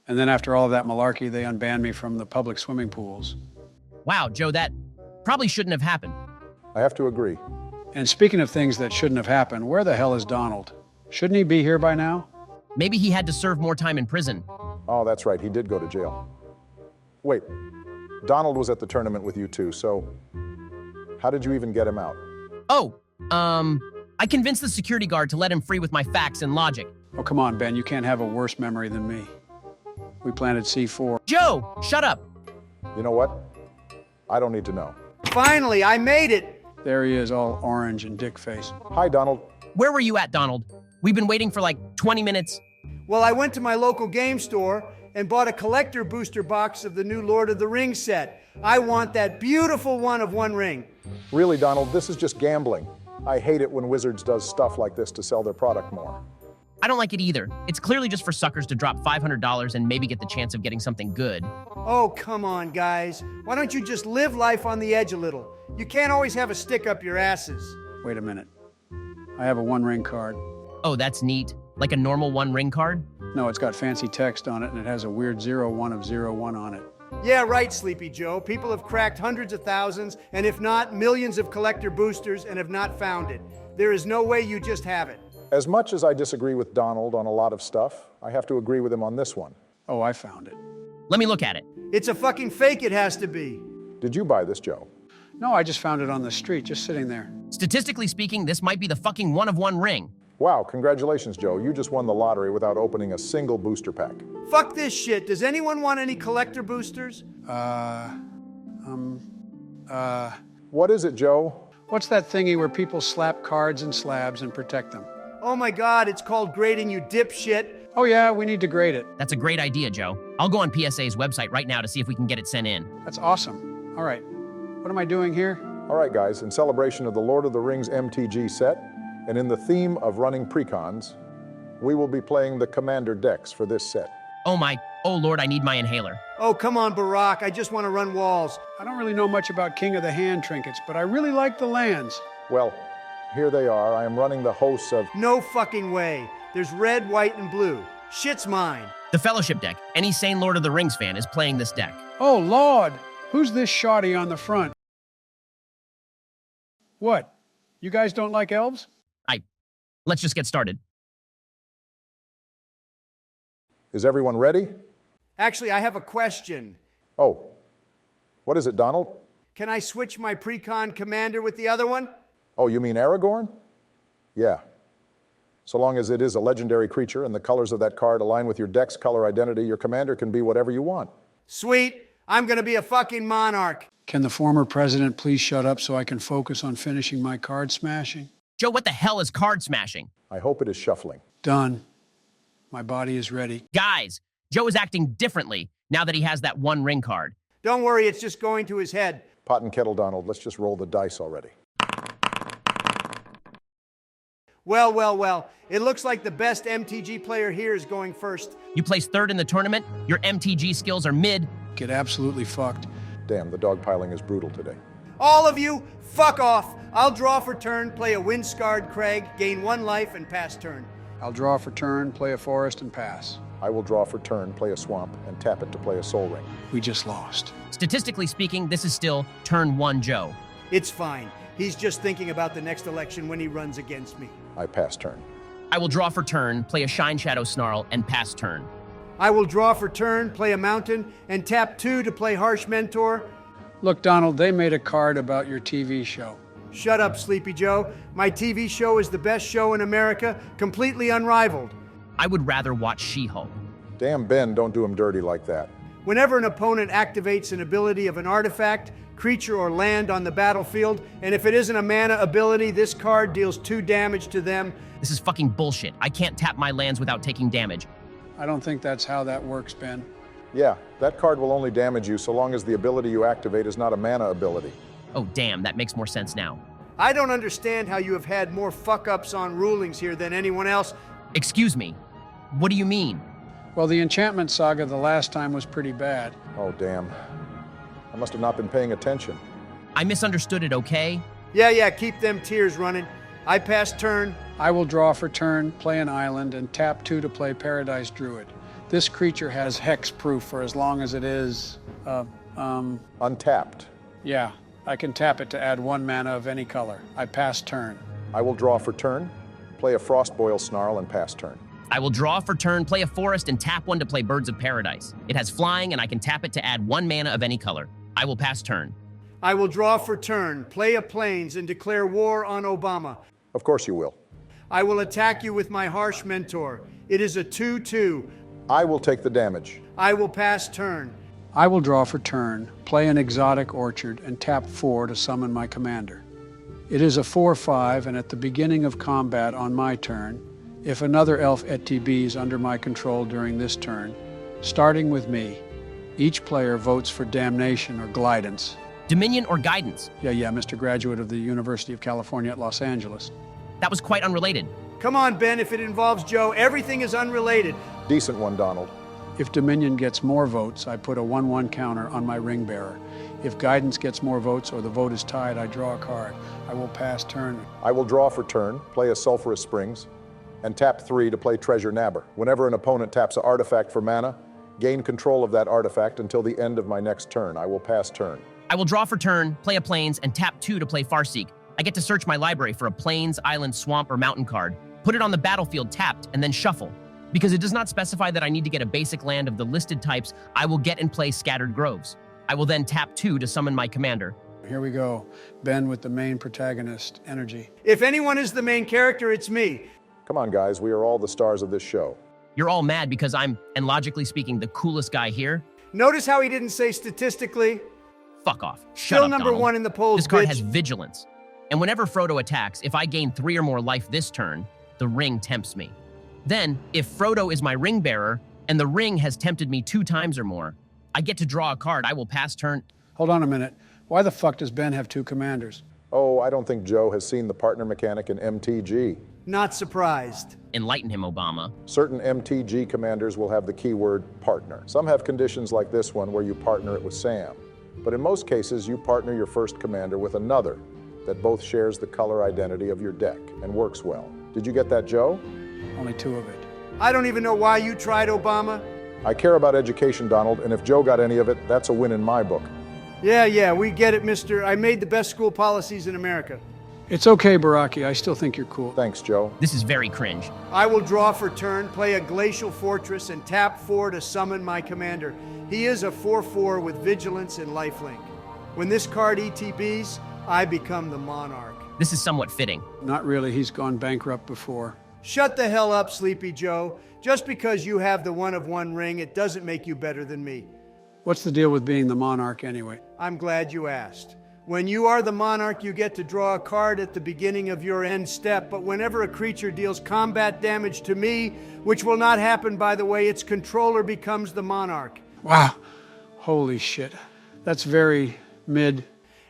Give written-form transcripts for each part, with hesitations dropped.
And then after all of that malarkey, they unbanned me from the public swimming pools. Wow, Joe, that probably shouldn't have happened. I have to agree. And speaking of things that shouldn't have happened, where the hell is Donald? Shouldn't he be here by now? Maybe he had to serve more time in prison. Oh, that's right, he did go to jail. Wait, Donald was at the tournament with you too, so how did you even get him out? Oh, I convinced the security guard to let him free with my facts and logic. Oh, come on, Ben, you can't have a worse memory than me. We planted C4. Joe, shut up. You know what? I don't need to know. Finally, I made it! There he is, all orange and dick face. Hi, Donald. Where were you at, Donald? We've been waiting for like 20 minutes. Well, I went to my local game store and bought a collector booster box of the new Lord of the Rings set. I want that beautiful one of One Ring. Really, Donald, this is just gambling. I hate it when Wizards does stuff like this to sell their product more. I don't like it either. It's clearly just for suckers to drop $500 and maybe get the chance of getting something good. Oh, come on, guys. Why don't you just live life on the edge a little? You can't always have a stick up your asses. Wait a minute. I have a One Ring card. Oh, that's neat. Like a normal One Ring card? No, it's got fancy text on it, and it has a weird 01 of 01 on it. Yeah, right, Sleepy Joe. People have cracked hundreds of thousands, and if not, millions of collector boosters and have not found it. There is no way you just have it. As much as I disagree with Donald on a lot of stuff, I have to agree with him on this one. Oh, I found it. Let me look at it. It's a fucking fake, it has to be. Did you buy this, Joe? No, I just found it on the street, just sitting there. Statistically speaking, this might be the fucking one of One Ring. Wow, congratulations, Joe. You just won the lottery without opening a single booster pack. Fuck this shit. Does anyone want any collector boosters? What is it, Joe? What's that thingy where people slap cards and slabs and protect them? Oh my God, it's called grading, you dipshit. Oh yeah, we need to grade it. That's a great idea, Joe. I'll go on PSA's website right now to see if we can get it sent in. That's awesome. All right, what am I doing here? All right, guys, in celebration of the Lord of the Rings MTG set, and in the theme of running precons, we will be playing the Commander decks for this set. Oh Lord, I need my inhaler. Oh, come on, Barack, I just want to run walls. I don't really know much about King of the Hand trinkets, but I really like the lands. Well, here they are. I am running the hosts of... No fucking way. There's red, white, and blue. Shit's mine. The Fellowship deck. Any sane Lord of the Rings fan is playing this deck. Oh Lord, who's this shoddy on the front? What? You guys don't like elves? Let's just get started. Is everyone ready? Actually, I have a question. Oh, what is it, Donald? Can I switch my precon commander with the other one? Oh, you mean Aragorn? Yeah. So long as it is a legendary creature and the colors of that card align with your deck's color identity, your commander can be whatever you want. Sweet. I'm gonna be a fucking monarch. Can the former president please shut up so I can focus on finishing my card smashing? Joe, what the hell is card smashing? I hope it is shuffling. Done. My body is ready. Guys, Joe is acting differently now that he has that One Ring card. Don't worry, it's just going to his head. Pot and kettle, Donald. Let's just roll the dice already. Well, well, well. It looks like the best MTG player here is going first. You placed third in the tournament, your MTG skills are mid. Get absolutely fucked. Damn, the dogpiling is brutal today. All of you, fuck off. I'll draw for turn, play a wind-scarred crag, gain 1 life, and pass turn. I'll draw for turn, play a forest, and pass. I will draw for turn, play a swamp, and tap it to play a soul ring. We just lost. Statistically speaking, this is still turn 1 Joe. It's fine. He's just thinking about the next election when he runs against me. I pass turn. I will draw for turn, play a Shine Shadow Snarl, and pass turn. I will draw for turn, play a mountain, and tap 2 to play Harsh Mentor. Look, Donald, they made a card about your TV show. Shut up, Sleepy Joe. My TV show is the best show in America, completely unrivaled. I would rather watch She-Hulk. Damn, Ben, don't do him dirty like that. Whenever an opponent activates an ability of an artifact, creature, or land on the battlefield, and if it isn't a mana ability, this card deals 2 damage to them. This is fucking bullshit. I can't tap my lands without taking damage. I don't think that's how that works, Ben. Yeah, that card will only damage you so long as the ability you activate is not a mana ability. Oh damn, that makes more sense now. I don't understand how you have had more fuck-ups on rulings here than anyone else. Excuse me, what do you mean? Well, the enchantment saga the last time was pretty bad. Oh, damn. I must have not been paying attention. I misunderstood it, okay? Yeah, keep them tears running. I pass turn. I will draw for turn, play an island, and tap 2 to play Paradise Druid. This creature has hex-proof for as long as it is, Untapped. yeah. I can tap it to add 1 mana of any color. I pass turn. I will draw for turn, play a Frostboil Snarl, and pass turn. I will draw for turn, play a forest, and tap 1 to play Birds of Paradise. It has flying, and I can tap it to add 1 mana of any color. I will pass turn. I will draw for turn, play a plains, and declare war on Obama. Of course you will. I will attack you with my harsh mentor. It is a 2/2. I will take the damage. I will pass turn. I will draw for turn, play an exotic orchard, and tap 4 to summon my commander. It is a 4/5, and at the beginning of combat on my turn, if another elf ETBs under my control during this turn, starting with me, each player votes for damnation or glidance. Dominion or guidance? Yeah, Mr. Graduate of the University of California at Los Angeles. That was quite unrelated. Come on, Ben, if it involves Joe, everything is unrelated. Decent one, Donald. If Dominion gets more votes, I put a 1/1 counter on my ring bearer. If guidance gets more votes or the vote is tied, I draw a card. I will pass turn. I will draw for turn, play a Sulphurous Springs, and tap 3 to play Treasure Nabber. Whenever an opponent taps an artifact for mana, gain control of that artifact until the end of my next turn. I will pass turn. I will draw for turn, play a plains, and tap 2 to play Farseek. I get to search my library for a plains, island, swamp, or mountain card, put it on the battlefield tapped, and then shuffle. Because it does not specify that I need to get a basic land of the listed types, I will get and play Scattered Groves. I will then tap 2 to summon my commander. Here we go. Ben with the main protagonist energy. If anyone is the main character, it's me. Come on, guys, we are all the stars of this show. You're all mad because I'm, and logically speaking, the coolest guy here? Notice how he didn't say statistically? Fuck off. Shut Still up, number Donald. 1 in the polls, This card bitch. has vigilance. And whenever Frodo attacks, if I gain 3 or more life this turn, the ring tempts me. Then, if Frodo is my ring bearer, and the ring has tempted me 2 times or more, I get to draw a card. I will pass turn. Hold on a minute. Why the fuck does Ben have 2 commanders? Oh, I don't think Joe has seen the partner mechanic in MTG. Not surprised. Enlighten him, Obama. Certain MTG commanders will have the keyword partner. Some have conditions like this one where you partner it with Sam. But in most cases, you partner your first commander with another that both shares the color identity of your deck and works well. Did you get that, Joe? Only 2 of it. I don't even know why you tried, Obama. I care about education, Donald, and if Joe got any of it, that's a win in my book. Yeah, we get it, mister. I made the best school policies in America. It's okay, Baraki. I still think you're cool. Thanks, Joe. This is very cringe. I will draw for turn, play a Glacial Fortress, and tap 4 to summon my commander. He is a 4/4 with Vigilance and Lifelink. When this card ETBs, I become the Monarch. This is somewhat fitting. Not really. He's gone bankrupt before. Shut the hell up, Sleepy Joe. Just because you have the 1/1 ring, it doesn't make you better than me. What's the deal with being the monarch anyway? I'm glad you asked. When you are the monarch, you get to draw a card at the beginning of your end step, but whenever a creature deals combat damage to me, which will not happen by the way, its controller becomes the monarch. Wow. Holy shit. That's very mid.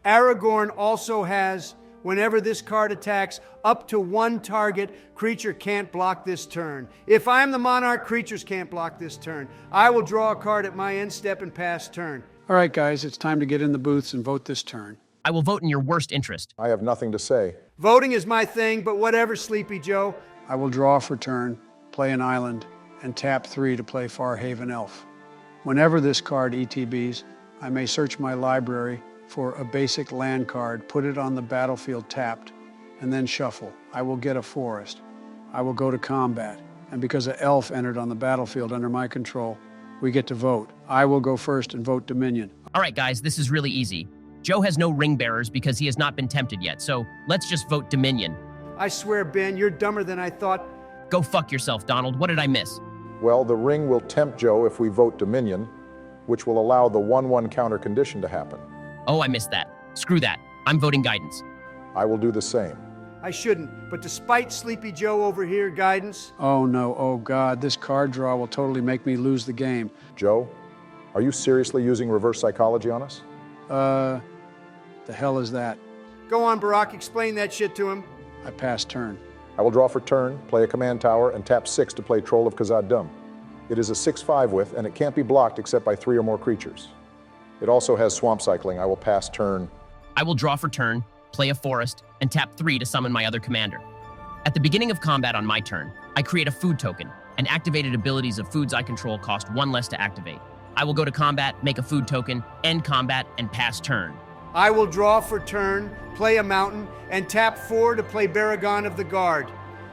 Aragorn also has, whenever this card attacks, up to 1 target, creature can't block this turn. If I'm the monarch, creatures can't block this turn. I will draw a card at my end step and pass turn. All right, guys, it's time to get in the booths and vote this turn. I will vote in your worst interest. I have nothing to say. Voting is my thing, but whatever, Sleepy Joe. I will draw for turn, play an island, and tap 3 to play Farhaven Elf. Whenever this card ETBs, I may search my library for a basic land card, put it on the battlefield tapped, and then shuffle. I will get a forest. I will go to combat. And because an elf entered on the battlefield under my control, we get to vote. I will go first and vote Dominion. All right, guys, this is really easy. Joe has no ring bearers because he has not been tempted yet, so let's just vote Dominion. I swear, Ben, you're dumber than I thought. Go fuck yourself, Donald. What did I miss? Well, the ring will tempt Joe if we vote Dominion, which will allow the 1/1 counter condition to happen. Oh, I missed that. Screw that. I'm voting guidance. I will do the same. I shouldn't, but despite Sleepy Joe over here, guidance. Oh no, oh God, this card draw will totally make me lose the game. Joe, are you seriously using reverse psychology on us? The hell is that? Go on, Barack, explain that shit to him. I pass turn. I will draw for turn, play a command tower, and tap 6 to play Troll of Khazad-dûm. It is a 6/5 with, and it can't be blocked except by 3 or more creatures. It also has swamp cycling. I will pass turn. I will draw for turn, play a forest, and tap 3 to summon my other commander. At the beginning of combat on my turn, I create a food token, and activated abilities of foods I control cost 1 less to activate. I will go to combat, make a food token, end combat, and pass turn. I will draw for turn, play a mountain, and tap 4 to play Baragon of the Guard.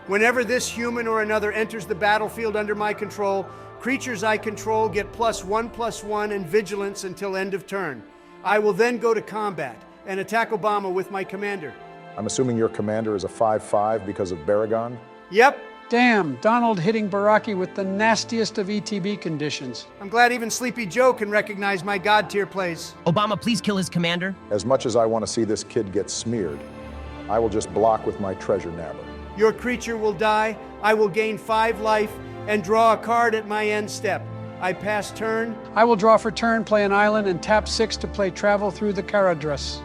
Whenever this human or another enters the battlefield under my control, creatures I control get +1/+1 and vigilance until end of turn. I will then go to combat and attack Obama with my commander. I'm assuming your commander is a 5/5 because of Baragon? Yep. Damn, Donald hitting Baraki with the nastiest of ETB conditions. I'm glad even Sleepy Joe can recognize my God tier plays. Obama, please kill his commander. As much as I want to see this kid get smeared, I will just block with my treasure nabber. Your creature will die, I will gain 5 life, and draw a card at my end step. I pass turn. I will draw for turn, play an island, and tap 6 to play Travel Through the Caradrus.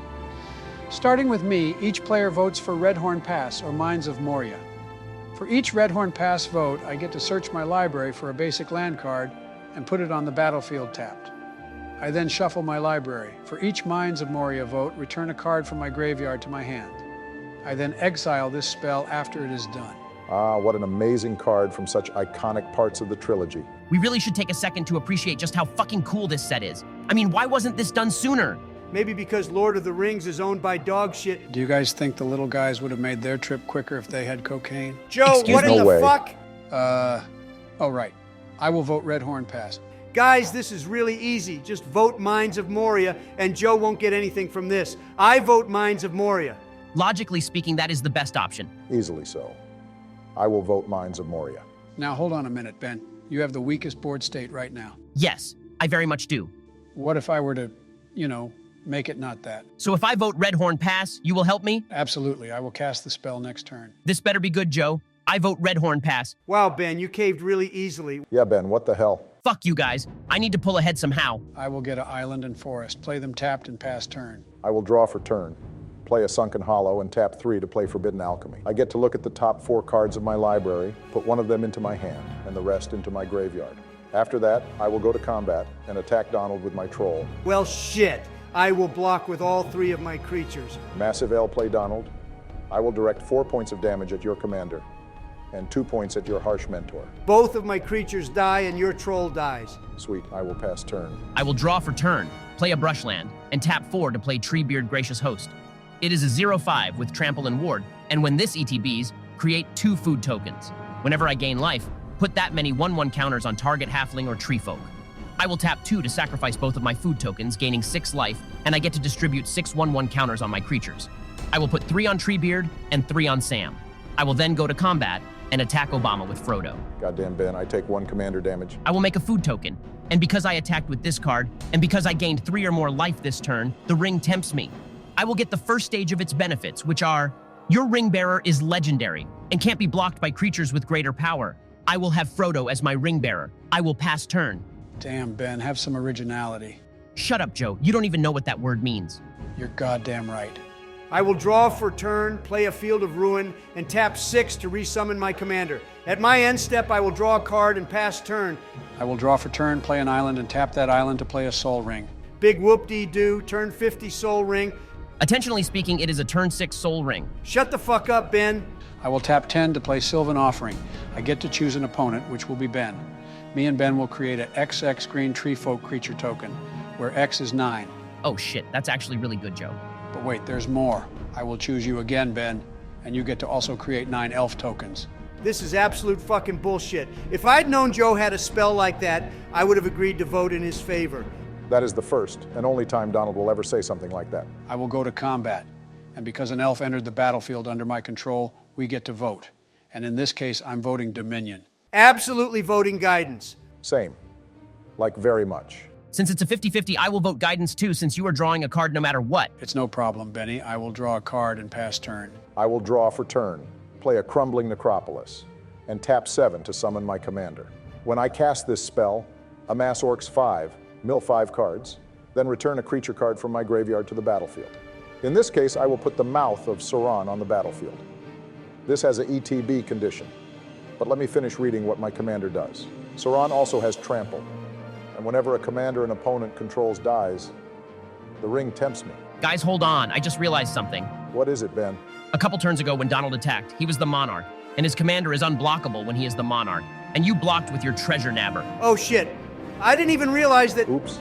Starting with me, each player votes for Redhorn Pass, or Mines of Moria. For each Redhorn Pass vote, I get to search my library for a basic land card and put it on the battlefield tapped. I then shuffle my library. For each Mines of Moria vote, return a card from my graveyard to my hand. I then exile this spell after it is done. Ah, what an amazing card from such iconic parts of the trilogy. We really should take a second to appreciate just how fucking cool this set is. I mean, why wasn't this done sooner? Maybe because Lord of the Rings is owned by dog shit. Do you guys think the little guys would have made their trip quicker if they had cocaine? Joe, Excuse what me? in No the way. fuck? Oh right. I will vote Redhorn Pass. Guys, this is really easy. Just vote Mines of Moria, and Joe won't get anything from this. I vote Mines of Moria. Logically speaking, that is the best option. Easily so. I will vote Mines of Moria. Now hold on a minute, Ben. You have the weakest board state right now. Yes, I very much do. What if I were to, make it not that? So if I vote Redhorn Pass, you will help me? Absolutely. I will cast the spell next turn. This better be good, Joe. I vote Redhorn Pass. Wow, Ben, you caved really easily. Yeah, Ben, what the hell? Fuck you guys. I need to pull ahead somehow. I will get an island and forest, play them tapped and pass turn. I will draw for turn, play a Sunken Hollow, and tap 3 to play Forbidden Alchemy. I get to look at the top 4 cards of my library, put one of them into my hand, and the rest into my graveyard. After that, I will go to combat and attack Donald with my troll. Well, shit. I will block with all 3 of my creatures. Massive L play Donald. I will direct 4 points of damage at your commander and 2 points at your harsh mentor. Both of my creatures die, and your troll dies. Sweet, I will pass turn. I will draw for turn, play a Brushland, and tap 4 to play Treebeard Gracious Host. It is a 0/5 with Trample and Ward, and when this ETBs, create 2 food tokens. Whenever I gain life, put that many 1/1 counters on target halfling or tree folk. I will tap 2 to sacrifice both of my food tokens, gaining 6 life, and I get to distribute 6 1/1 counters on my creatures. I will put 3 on Treebeard and 3 on Sam. I will then go to combat and attack Obama with Frodo. Goddamn, Ben, I take 1 commander damage. I will make a food token, and because I attacked with this card, and because I gained 3 or more life this turn, the ring tempts me. I will get the first stage of its benefits, which are, your ring bearer is legendary and can't be blocked by creatures with greater power. I will have Frodo as my ring bearer. I will pass turn. Damn, Ben, have some originality. Shut up, Joe. You don't even know what that word means. You're goddamn right. I will draw for turn, play a Field of Ruin, and tap 6 to resummon my commander. At my end step, I will draw a card and pass turn. I will draw for turn, play an island, and tap that island to play a soul ring. Big whoop-dee-doo, turn 50 Soul Ring. Attentionally speaking, it is a turn 6 soul ring. Shut the fuck up, Ben. I will tap 10 to play Sylvan Offering. I get to choose an opponent, which will be Ben. Me and Ben will create an XX green tree folk creature token, where X is 9. Oh shit, that's actually really good, Joe. But wait, there's more. I will choose you again, Ben, and you get to also create 9 elf tokens. This is absolute fucking bullshit. If I'd known Joe had a spell like that, I would have agreed to vote in his favor. That is the first and only time Donald will ever say something like that. I will go to combat, and because an elf entered the battlefield under my control, we get to vote. And in this case, I'm voting Dominion. Absolutely voting guidance. Same. Like very much. Since it's a 50-50, I will vote guidance too, since you are drawing a card no matter what. It's no problem, Benny. I will draw a card and pass turn. I will draw for turn, play a Crumbling Necropolis, and tap 7 to summon my commander. When I cast this spell, amass Orcs 5, mill 5 cards, then return a creature card from my graveyard to the battlefield. In this case, I will put the mouth of Sauron on the battlefield. This has a ETB condition, but let me finish reading what my commander does. Sauron also has Trample, and whenever a commander an opponent controls dies, the ring tempts me. Guys, hold on. I just realized something. What is it, Ben? A couple turns ago when Donald attacked, he was the Monarch, and his commander is unblockable when he is the Monarch. and you blocked with your treasure nabber. Oh shit. I didn't even realize that. Oops,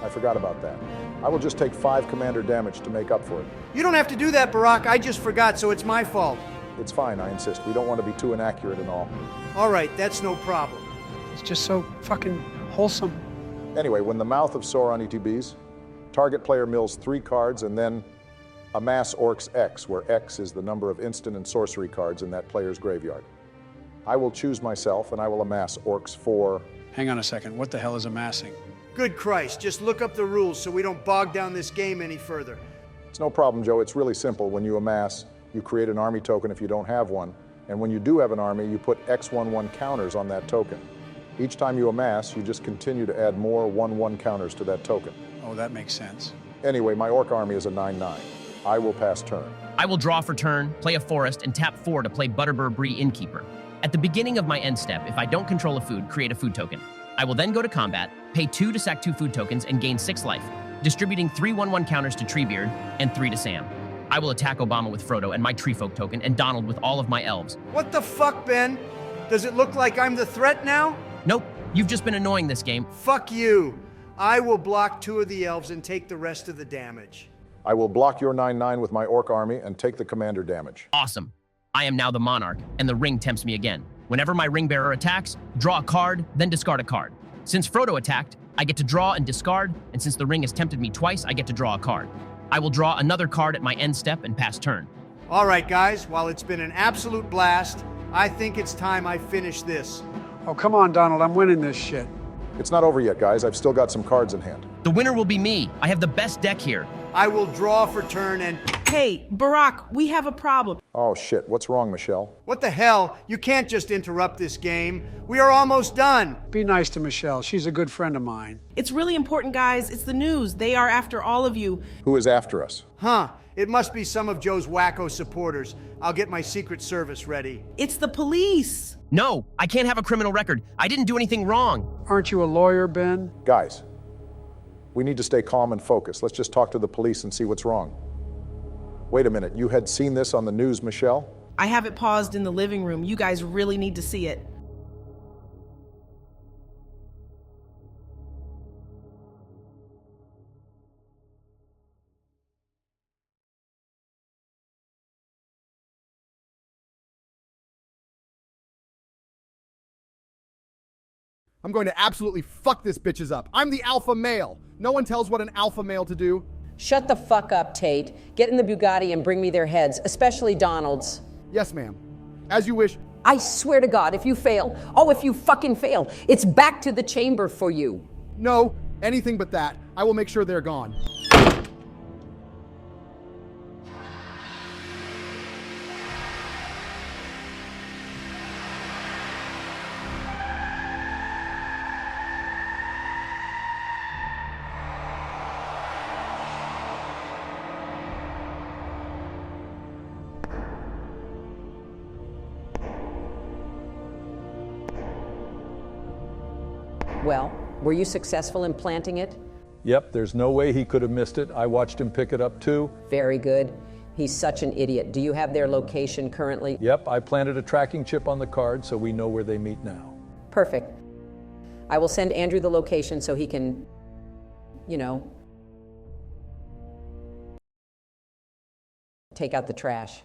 I forgot about that. I will just take 5 commander damage to make up for it. You don't have to do that, Barack. I just forgot, so it's my fault. It's fine, I insist. We don't want to be too inaccurate and all. All right, that's no problem. It's just so fucking wholesome. Anyway, when the mouth of Sauron ETBs, target player mills 3 cards and then amass Orcs X, where X is the number of instant and sorcery cards in that player's graveyard. I will choose myself and I will amass Orcs 4. Hang on a second, what the hell is amassing? Good Christ, just look up the rules so we don't bog down this game any further. It's no problem, Joe. It's really simple. When you amass, you create an army token if you don't have one. And when you do have an army, you put X11 counters on that token. Each time you amass, you just continue to add more 1/1 counters to that token. Oh, that makes sense. Anyway, my Orc army is a 9/9. I will pass turn. I will draw for turn, play a forest, and tap 4 to play Butterbur Bree Innkeeper. At the beginning of my end step, if I don't control a food, create a food token. I will then go to combat, pay 2 to sack 2 food tokens, and gain 6 life, distributing 3 1/1 counters to Treebeard and 3 to Sam. I will attack Obama with Frodo and my Treefolk token, and Donald with all of my elves. What the fuck, Ben? Does it look like I'm the threat now? Nope, you've just been annoying this game. Fuck you. I will block 2 of the elves and take the rest of the damage. I will block your 9/9 with my Orc army and take the commander damage. Awesome. I am now the Monarch, and the ring tempts me again. Whenever my ring bearer attacks, draw a card, then discard a card. Since Frodo attacked, I get to draw and discard, and since the ring has tempted me twice, I get to draw a card. I will draw another card at my end step and pass turn. All right, guys, while it's been an absolute blast, I think it's time I finish this. Oh, come on, Donald, I'm winning this shit. It's not over yet, guys. I've still got some cards in hand. The winner will be me. I have the best deck here. I will draw for turn and... Hey, Barack, we have a problem. Oh shit, what's wrong, Michelle? What the hell? You can't just interrupt this game. We are almost done. Be nice to Michelle, she's a good friend of mine. It's really important, guys. It's the news. They are after all of you. Who is after us? Huh. It must be some of Joe's wacko supporters. I'll get my Secret Service ready. It's the police. No, I can't have a criminal record. I didn't do anything wrong. Aren't you a lawyer, Ben? Guys, we need to stay calm and focused. Let's just talk to the police and see what's wrong. Wait a minute, you had seen this on the news, Michelle? I have it paused in the living room. You guys really need to see it. I'm going to absolutely fuck this bitches up. I'm the alpha male. No one tells what an alpha male to do. Shut the fuck up, Tate. Get in the Bugatti and bring me their heads, especially Donald's. Yes, ma'am. As you wish. I swear to God, if you fail, if you fucking fail, it's back to the chamber for you. No, anything but that. I will make sure they're gone. Well, were you successful in planting it? Yep, there's no way he could have missed it. I watched him pick it up too. Very good. He's such an idiot. Do you have their location currently? Yep, I planted a tracking chip on the card so we know where they meet now. Perfect. I will send Andrew the location so he can, take out the trash.